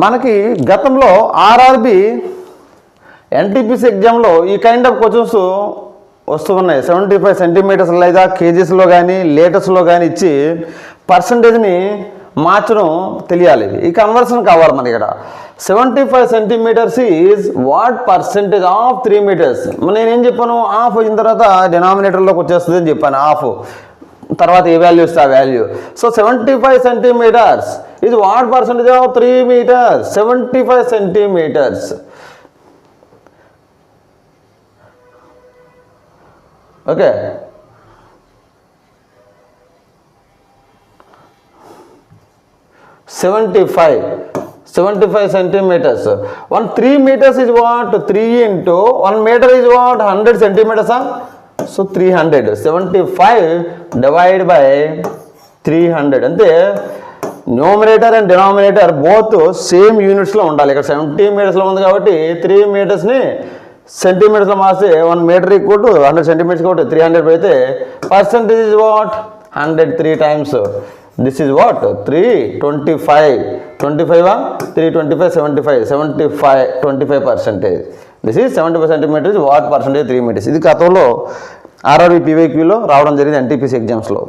మనకి గతంలో RRB NTPC ఎగ్జామ్లో ఈ కైండ్ ఆఫ్ క్వశ్చన్స్ వస్తూ ఉన్నాయి. 75 సెంటీమీటర్స్ లేదా కేజీస్లో కానీ లీటర్స్లో కానీ ఇచ్చి పర్సంటేజ్ని మార్చడం తెలియాలి. ఈ కన్వర్షన్ కావాలి మనకి. ఇక్కడ 75 centimetres is what percentage of 3 metres. నేనేం చెప్పాను, హాఫ్ అయిన తర్వాత డినామినేటర్లోకి వచ్చేస్తుంది అని చెప్పాను. హాఫ్ తర్వాత ఏ వాల్యూ ఇస్తే ఆ value. So 75 centimetres is what percentage of 3 metres. 75 centimetres. Okay, seventy five centimetres. 3 meters is what? 3 into 1 meter is what? 100 centimeters. So 300. 75 divided by 300. అంటే numerator and denominator both same యూనిట్స్లో ఉండాలి. ఇక్కడ 70 మీటర్స్లో ఉంది కాబట్టి 3 మీటర్స్ని సెంటీమీటర్స్లో మార్చి 1 మీటర్ ఈక్వల్ టు 100 సెంటీమీటర్స్ కాబట్టి 300 పెడితే percentage is what? 100 3 times. This is what? 325. 25 325 75 25%. This is 75 centimeters. What percentage? 3 meters. ఇది గతంలో ఆర్ఆర్బి పీవైక్యూలో రావడం జరిగింది ఎన్టీపీసీ ఎగ్జామ్స్లో.